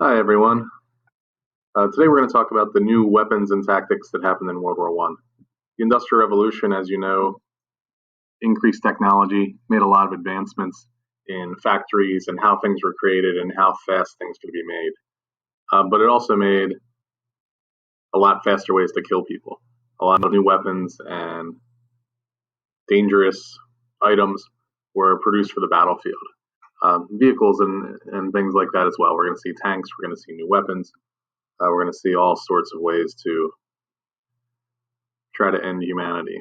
Hi, everyone. Today we're going to talk about the new weapons and tactics that happened in World War One. The Industrial Revolution, as you know, increased technology, made a lot of advancements in factories and how things were created and how fast things could be made. But it also made a lot faster ways to kill people. A lot of new weapons and dangerous items were produced for the battlefield. Vehicles and things like that as well. We're going to see tanks, we're going to see new weapons, we're going to see all sorts of ways to try to end humanity.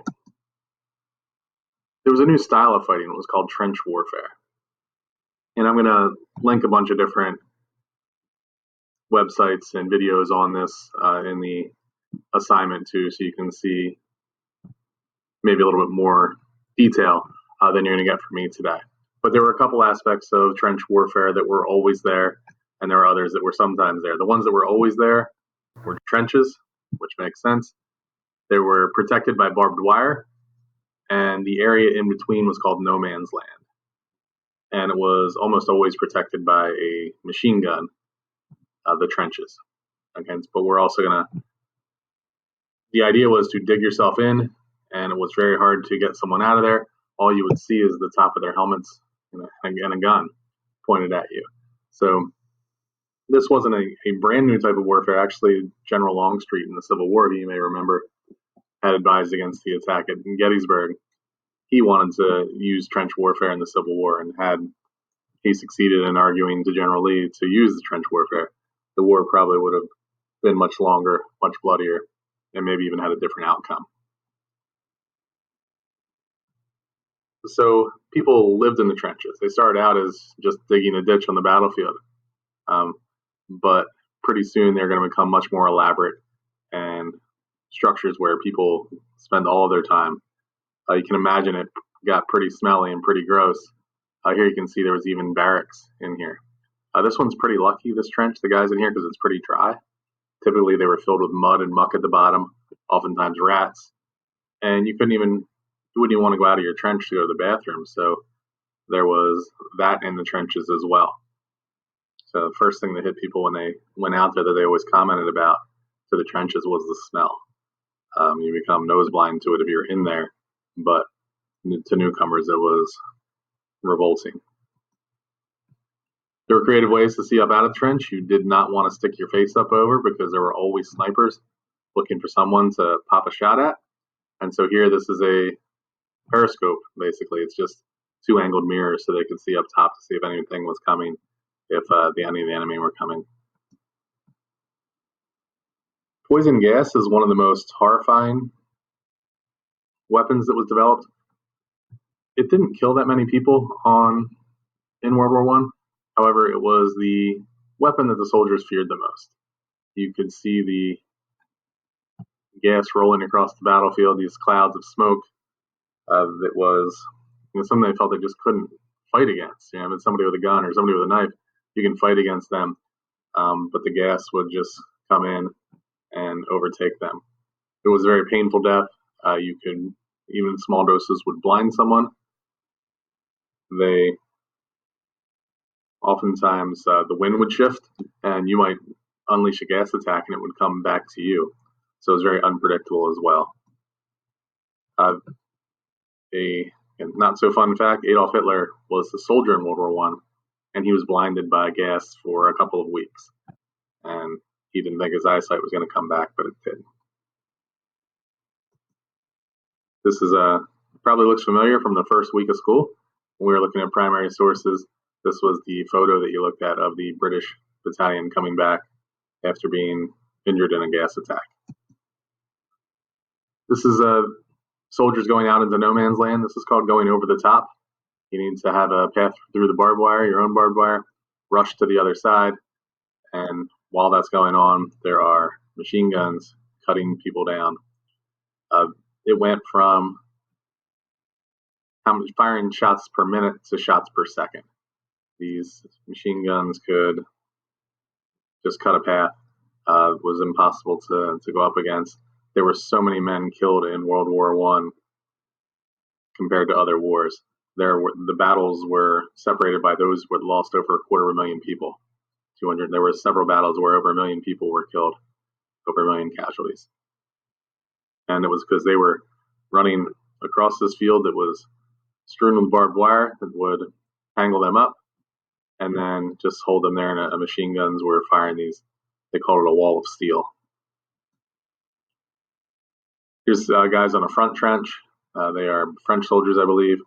There was a new style of fighting. It was called trench warfare. And I'm going to link a bunch of different websites and videos on this in the assignment too, so you can see maybe a little bit more detail than you're going to get from me today. But there were a couple aspects of trench warfare that were always there, and there were others that were sometimes there. The ones that were always there were trenches, which makes sense. They were protected by barbed wire, and the area in between was called no man's land. And it was almost always protected by a machine gun, the trenches. Okay, but we're also going to, the idea was to dig yourself in, and it was very hard to get someone out of there. All you would see is the top of their helmets and a gun pointed at you. So this wasn't a brand new type of warfare. Actually, General Longstreet in the Civil War, you may remember, had advised against the attack at Gettysburg. He wanted to use trench warfare in the Civil War, and had he succeeded in arguing to General Lee to use the trench warfare, the war probably would have been much longer, much bloodier, and maybe even had a different outcome. So people lived in the trenches. They started out as just digging a ditch on the battlefield, but pretty soon they're going to become much more elaborate and structures where people spend all of their time. You can imagine it got pretty smelly and pretty gross. Here you can see there was even barracks in here. This one's pretty lucky, this trench, the guys in here, because it's pretty dry. Typically they were filled with mud and muck at the bottom, oftentimes rats. And you wouldn't even want to go out of your trench to go to the bathroom. So there was that in the trenches as well. So the first thing that hit people when they went out there that they always commented about to the trenches was the smell. You become nose blind to it if you're in there, but to newcomers it was revolting. There were creative ways to see up out of the trench. You did not want to stick your face up over because there were always snipers looking for someone to pop a shot at. And so here, this is a periscope, basically. It's just two angled mirrors so they could see up top to see if anything was coming, if the enemy were coming. Poison gas is one of the most horrifying weapons that was developed. It didn't kill that many people in World War One. However, it was the weapon that the soldiers feared the most. You could see the gas rolling across the battlefield, these clouds of smoke. That was something they felt they just couldn't fight against. If it's somebody with a gun or somebody with a knife, you can fight against them, but the gas would just come in and overtake them. It was a very painful death. You could, even small doses would blind someone. They oftentimes the wind would shift, and you might unleash a gas attack, and it would come back to you. So it was very unpredictable as well. A not so fun fact: Adolf Hitler was a soldier in World War One, and he was blinded by gas for a couple of weeks, and he didn't think his eyesight was going to come back, but it did. This is probably looks familiar from the first week of school when we were looking at primary sources. This was the photo that you looked at of the British battalion coming back after being injured in a gas attack. This is soldiers going out into no man's land. This is called going over the top. You need to have a path through the barbed wire, your own barbed wire, rush to the other side, and while that's going on, there are machine guns cutting people down. It went from firing shots per minute to shots per second. These machine guns could just cut a path. It was impossible to go up against. There were so many men killed in World War One compared to other wars. The battles were separated by those who had lost over 250,000 people 200. There were several battles where over 1 million people were killed, over 1 million casualties. And it was because they were running across this field that was strewn with barbed wire that would tangle them up and then just hold them there, and machine guns were firing these. They called it a wall of steel. Here's guys on a front trench. They are French soldiers, I believe,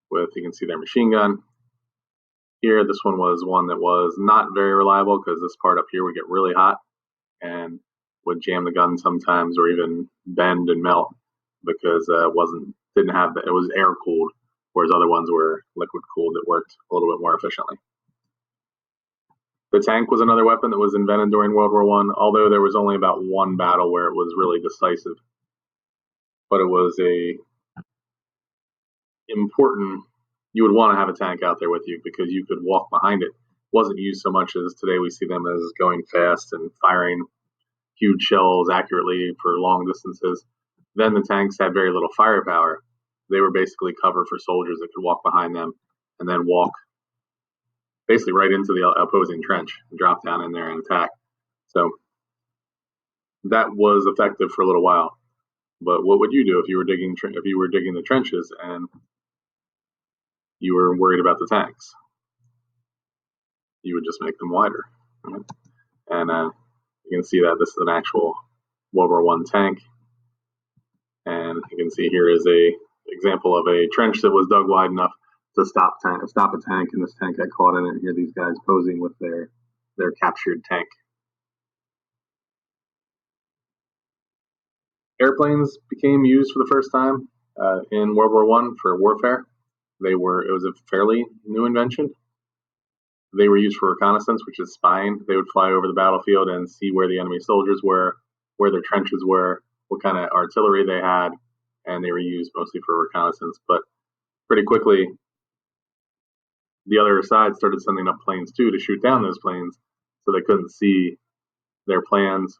with, you can see their machine gun. Here, this one was one that was not very reliable because this part up here would get really hot and would jam the gun sometimes, or even bend and melt because it was air cooled, whereas other ones were liquid cooled that worked a little bit more efficiently. The tank was another weapon that was invented during World War I, although there was only about one battle where it was really decisive. But it was important. You would want to have a tank out there with you because you could walk behind it. It wasn't used so much as today we see them as going fast and firing huge shells accurately for long distances. Then the tanks had very little firepower. They were basically cover for soldiers that could walk behind them and then walk basically right into the opposing trench and drop down in there and attack. So that was effective for a little while. But what would you do if you were digging the trenches and you were worried about the tanks? You would just make them wider. Right? And you can see that this is an actual World War I tank. And you can see here is a example of a trench that was dug wide enough to stop a tank, and this tank got caught in it. Here, these guys posing with their captured tank. Airplanes became used for the first time in World War I for warfare. It was a fairly new invention. They were used for reconnaissance, which is spying. They would fly over the battlefield and see where the enemy soldiers were, where their trenches were, what kind of artillery they had, and they were used mostly for reconnaissance. But pretty quickly, the other side started sending up planes too to shoot down those planes, so they couldn't see their plans,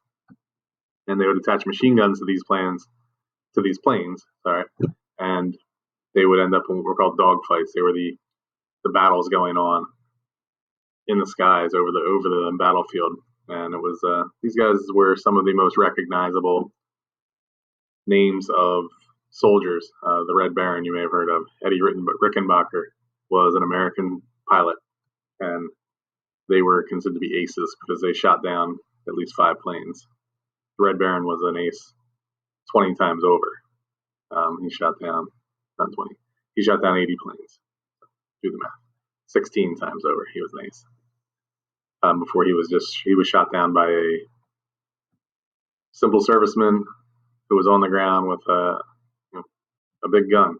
and they would attach machine guns to these planes, and they would end up in what were called dogfights. They were the battles going on in the skies over the battlefield, and it was these guys were some of the most recognizable names of soldiers. The Red Baron, you may have heard of. Eddie Rickenbacker was an American pilot, and they were considered to be aces because they shot down at least 5 planes. The Red Baron was an ace 20 times over. He shot down, not 20, he shot down 80 planes. Do the math. 16 times over, he was an ace. Before he was shot down by a simple serviceman who was on the ground with a big gun,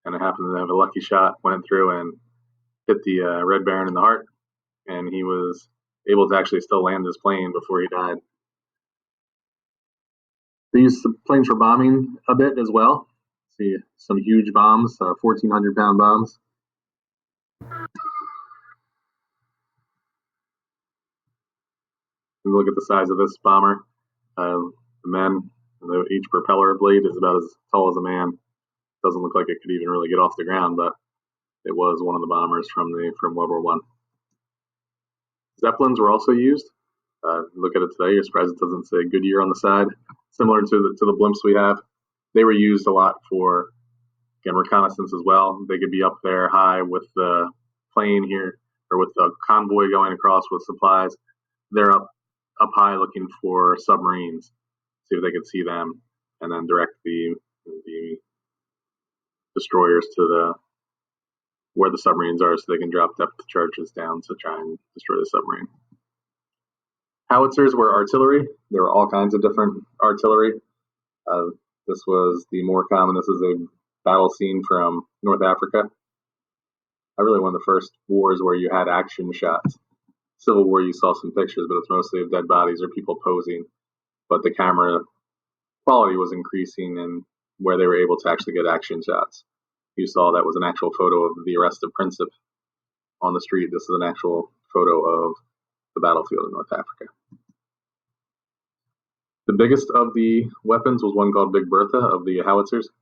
and it happened to have a lucky shot, went through and hit the Red Baron in the heart, and he was able to actually still land his plane before he died. They used the planes for bombing a bit as well. See some huge bombs, 1,400-pound bombs. And look at the size of this bomber. The men, each propeller blade is about as tall as a man. Doesn't look like it could even really get off the ground, but it was one of the bombers from World War I. Zeppelins were also used. Look at it today. You're surprised it doesn't say Goodyear on the side. Similar to the blimps we have. They were used a lot for, again, reconnaissance as well. They could be up there high with the plane here, or with the convoy going across with supplies. They're up high looking for submarines, see if they could see them, and then direct the destroyers to where the submarines are, so they can drop depth charges down to try and destroy the submarine. Howitzers were artillery. There were all kinds of different artillery. This was the more common. This is a battle scene from North Africa. Really one of the first wars where you had action shots. Civil War, you saw some pictures, but it's mostly of dead bodies or people posing. But the camera quality was increasing, and where they were able to actually get action shots. You saw that was an actual photo of the arrested Princip on the street. This is an actual photo of the battlefield in North Africa. The biggest of the weapons was one called Big Bertha of the howitzers. It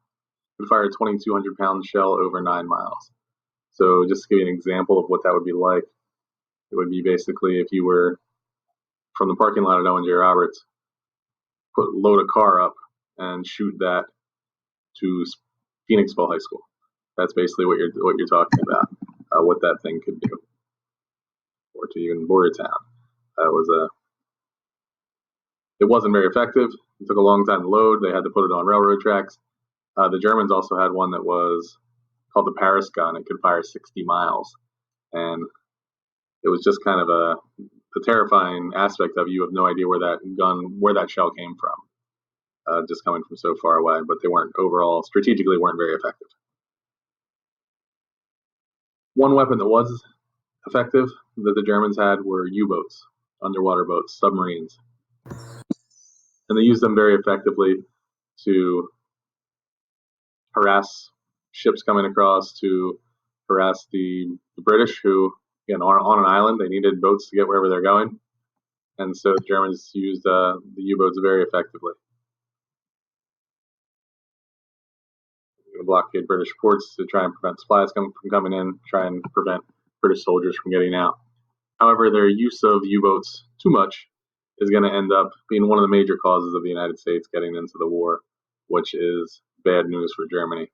would fire a 2,200-pound shell over 9 miles. So just to give you an example of what that would be like, it would be basically if you were from the parking lot at Owen J. Roberts, load a car up and shoot that to Phoenixville High School. That's basically what you're talking about. What that thing could do, or to even Boyertown. It wasn't very effective. It took a long time to load. They had to put it on railroad tracks. The Germans also had one that was called the Paris gun. It could fire 60 miles, and it was just kind of the terrifying aspect of you have no idea where that shell came from, just coming from so far away. But they weren't overall strategically weren't very effective. One weapon that was effective that the Germans had were U-boats, underwater boats, submarines, and they used them very effectively to harass ships coming across, to harass the British, who, again, on an island, they needed boats to get wherever they're going, and so the Germans used the U-boats very effectively. Blockade British ports to try and prevent supplies from coming in, try and prevent British soldiers from getting out. However, their use of U-boats too much is going to end up being one of the major causes of the United States getting into the war, which is bad news for Germany.